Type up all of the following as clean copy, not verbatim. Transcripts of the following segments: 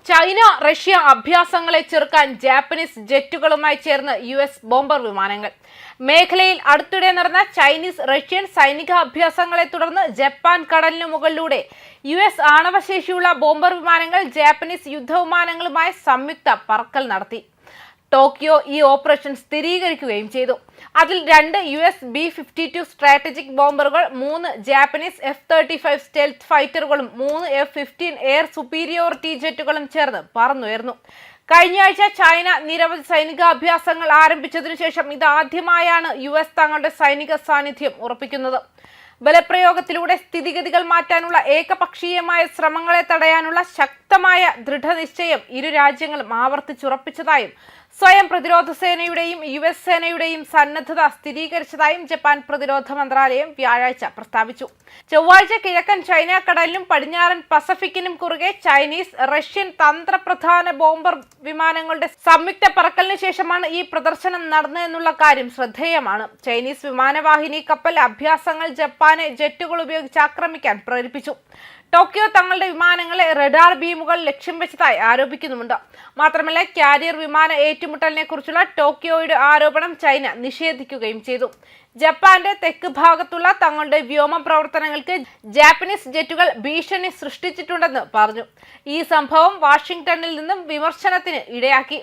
China Russia അഭ്യാസങ്ങളെ ചെറുക്കാൻ Japanese ജെറ്റുകളുമായി ചേർന്ന് US bomber വിമാനങ്ങൾ. മേഖലയിൽ അടുത്തിടെ നടന്ന ചൈനീസ് റഷ്യൻ സൈനിക അഭ്യാസങ്ങളെ തുടർന്ന് ജപ്പാൻ കടലിനു മുകളിലൂടെ US ആണവശേഷിയുള്ള ബോംബർ വിമാനങ്ങൾ ജാപ്പനീസ് യുദ്ധവിമാനങ്ങളുമായി സംയുക്ത പറക്കൽ നടത്തി. ടോക്കിയോ ഈ ഓപ്പറേഷൻ സ്ഥിരീകരിക്കുകയും ചെയ്തു. അതിൽ 2 US B-52 സ്ട്രാറ്റജിക് ബോംബറുകൾ, 3 ജാപ്പനീസ് F-35 സ്റ്റെൽത്ത് ഫൈറ്ററുകളും 3 F-15 എയർ സുപ്പീരിയോറിറ്റി ജെറ്റുകളും ചേർന്ന് പറന്നുയർന്നു. കഴിഞ്ഞയാഴ്ച ചൈന നിരവധി സൈനികാഭ്യാസങ്ങൾ ആരംഭിച്ചതിനു ശേഷം ഇതാദ്യമായാണ് US തങ്ങളുടെ സൈനിക സാന്നിധ്യം ഉറപ്പിക്കുന്നത്. ബലപ്രയോഗത്തിലൂടെ സ്ഥിതിഗതികൾ മാറ്റാനുള്ള ഏകപക്ഷീയമായ ശ്രമങ്ങളെ തടയാനുള്ള ശക്തമായ ദൃഢനിശ്ചയം ഇരു രാജ്യങ്ങളും ആവർത്തിച്ചുറപ്പിച്ചതായും സ്വയം പ്രതിരോധ സേനയുടെയും US സേനയുടെയും സന്നദ്ധത സ്ഥിരീകരിച്ചതായും ജപ്പാൻ പ്രതിരോധ മന്ത്രാലയം വ്യാഴാഴ്ച പ്രസ്താവിച്ചു. ചൊവ്വാഴ്ച കിഴക്കൻ ചൈന കടലിനും പടിഞ്ഞാറൻ പസഫിക്കിനും കുറുകെ ചൈനീസ് റഷ്യൻ തന്ത്രപ്രധാന ബോംബർ വിമാനങ്ങളുടെ സംയുക്ത പറക്കലിന് ശേഷമാണ് ഈ പ്രദർശനം നടന്നതെന്നുള്ള കാര്യം ശ്രദ്ധേയമാണ്. ചൈനീസ് വിമാനവാഹിനി കപ്പൽ അഭ്യാസങ്ങൾ ജപ്പാനെ ജെറ്റുകൾ ഉപയോഗിച്ച് ആക്രമിക്കാൻ പ്രേരിപ്പിച്ചു. ടോക്കിയോ തങ്ങളുടെ വിമാനങ്ങളെ റഡാർ ബീമുകൾ ലക്ഷ്യം വെച്ചതായി ആരോപിക്കുന്നുമുണ്ട്. മാത്രമല്ല, കാരിയർ വിമാന ഏറ്റുമുട്ടലിനെ കുറിച്ചുള്ള ടോക്കിയോയുടെ ആരോപണം ചൈന നിഷേധിക്കുകയും ചെയ്തു. ജപ്പാന്റെ തെക്ക് ഭാഗത്തുള്ള തങ്ങളുടെ വ്യോമ പ്രവർത്തനങ്ങൾക്ക് ജാപ്പനീസ് ജെറ്റുകൾ ഭീഷണി സൃഷ്ടിച്ചിട്ടുണ്ടെന്ന് പറഞ്ഞു. ഈ സംഭവം വാഷിംഗ്ടണിൽ നിന്നും വിമർശനത്തിന് ഇടയാക്കി.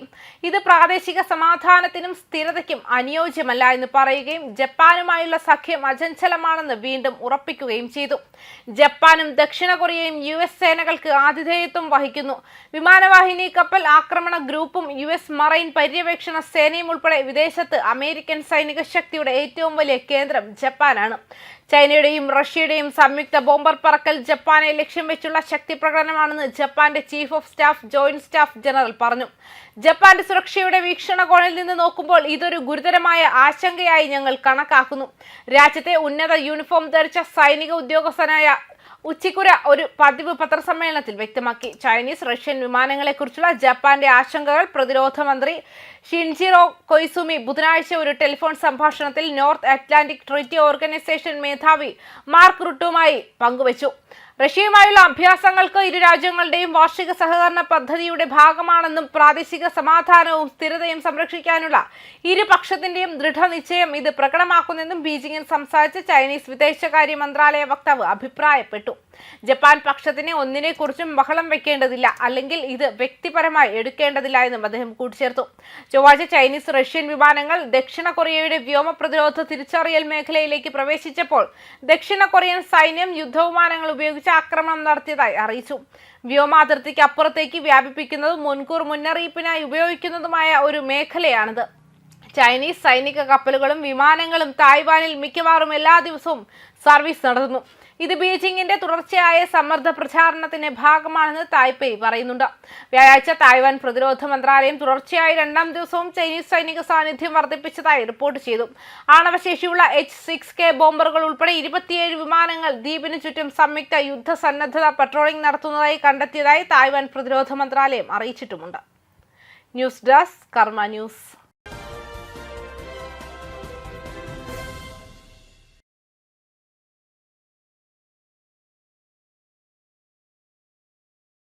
ഇത് പ്രാദേശിക സമാധാനത്തിനും സ്ഥിരതയ്ക്കും അനുയോജ്യമല്ല എന്ന് പറയുകയും ജപ്പാനുമായുള്ള സഖ്യം അചഞ്ചലമാണെന്ന് വീണ്ടും ഉറപ്പിക്കുകയും ചെയ്തു. ജപ്പാനും ദക്ഷിണ കൊറിയയും US സേനകൾക്ക് ആതിഥേയത്വം വഹിക്കുന്നു. വിമാനവാഹിനി കപ്പൽ ആക്രമണ ഗ്രൂപ്പും US മറൈൻ പര്യവേക്ഷണ സേനയും ഉൾപ്പെടെ വിദേശത്ത് അമേരിക്കൻ സൈനിക ശക്തിയുടെ ഏറ്റവും വലിയ കേന്ദ്രം ജപ്പാനാണ്. ചൈനയുടെയും റഷ്യയുടെയും സംയുക്ത ബോംബർ പറക്കൽ ജപ്പാനെ ലക്ഷ്യം വെച്ചുള്ള ശക്തി പ്രകടനമാണെന്ന് ജപ്പാന്റെ chief of staff joint staff general പറഞ്ഞു. ജപ്പാന്റെ സുരക്ഷയുടെ വീക്ഷണകോണിൽ നിന്ന് നോക്കുമ്പോൾ ഇതൊരു ഗുരുതരമായ ആശങ്കയായി ഞങ്ങൾ കണക്കാക്കുന്നു. രാജ്യത്തെ ഉന്നത യൂണിഫോം ധരിച്ച സൈനിക ഉദ്യോഗസ്ഥനായ ഉച്ചിക്കുര ഒരു പതിവ് പത്രസമ്മേളനത്തിൽ വ്യക്തമാക്കി. ചൈനീസ് റഷ്യൻ വിമാനങ്ങളെക്കുറിച്ചുള്ള ജപ്പാന്റെ ആശങ്കകൾ പ്രതിരോധ മന്ത്രി ഷിൻജിറോ കൊയ്സുമി ബുധനാഴ്ച ഒരു ടെലിഫോൺ സംഭാഷണത്തിൽ നോർത്ത് അറ്റ്ലാന്റിക് ട്രീറ്റി ഓർഗനൈസേഷൻ മേധാവി മാർക്ക് റുട്ടുമായി പങ്കുവച്ചു. റഷ്യയുമായുള്ള അഭ്യാസങ്ങൾക്ക് ഇരു രാജ്യങ്ങളുടെയും വാർഷിക സഹകരണ പദ്ധതിയുടെ ഭാഗമാണെന്നും പ്രാദേശിക സമാധാനവും സ്ഥിരതയും സംരക്ഷിക്കാനുള്ള ഇരുപക്ഷത്തിന്റെയും ദൃഢനിശ്ചയം ഇത് പ്രകടമാക്കുന്നെന്നും ബീജിംഗിൽ സംസാരിച്ച ചൈനീസ് വിദേശകാര്യ മന്ത്രാലയ വക്താവ് അഭിപ്രായപ്പെട്ടു. ജപ്പാൻ പക്ഷത്തിന് ഒന്നിനെക്കുറിച്ചും ബഹളം വെക്കേണ്ടതില്ല, അല്ലെങ്കിൽ ഇത് വ്യക്തിപരമായി എടുക്കേണ്ടതില്ല എന്നും അദ്ദേഹം കൂട്ടിച്ചേർത്തു. ചൊവ്വാഴ്ച ചൈനീസ് റഷ്യൻ വിമാനങ്ങൾ ദക്ഷിണ കൊറിയയുടെ വ്യോമ പ്രതിരോധ തിരിച്ചറിയൽ മേഖലയിലേക്ക് പ്രവേശിച്ചപ്പോൾ ദക്ഷിണ കൊറിയൻ സൈന്യം യുദ്ധവിമാനങ്ങൾ ഉപയോഗിച്ച് ആക്രമണം നടത്തിയതായി അറിയിച്ചു. വ്യോമാതിർത്തിക്ക് അപ്പുറത്തേക്ക് വ്യാപിപ്പിക്കുന്നതും മുൻകൂർ മുന്നറിയിപ്പിനായി ഉപയോഗിക്കുന്നതുമായ ഒരു മേഖലയാണിത്. ചൈനീസ് സൈനിക കപ്പലുകളും വിമാനങ്ങളും തായ്വാനിൽ മിക്കവാറും എല്ലാ ദിവസവും സർവീസ് നടത്തുന്നു. ഇത് ബീജിംഗിന്റെ തുടർച്ചയായ സമ്മർദ്ദ പ്രചാരണത്തിന്റെ ഭാഗമാണെന്ന് തായ്പേയ് പറയുന്നുണ്ട്. വ്യാഴാഴ്ച തായ്വാൻ പ്രതിരോധ മന്ത്രാലയം തുടർച്ചയായി 2ാം ദിവസവും ചൈനീസ് സൈനിക സാന്നിധ്യം വർദ്ധിപ്പിച്ചതായി റിപ്പോർട്ട് ചെയ്തു. ആണവശേഷിയുള്ള H-6K ബോംബറുകൾ ഉൾപ്പെടെ 27 വിമാനങ്ങൾ ദ്വീപിന് ചുറ്റും സംയുക്ത യുദ്ധസന്നദ്ധത പട്രോളിംഗ് നടത്തുന്നതായി കണ്ടെത്തിയതായി തായ്വാൻ പ്രതിരോധ മന്ത്രാലയം അറിയിച്ചിട്ടുമുണ്ട്. ന്യൂസ് ഡെസ്ക് കർമ്മ ന്യൂസ്.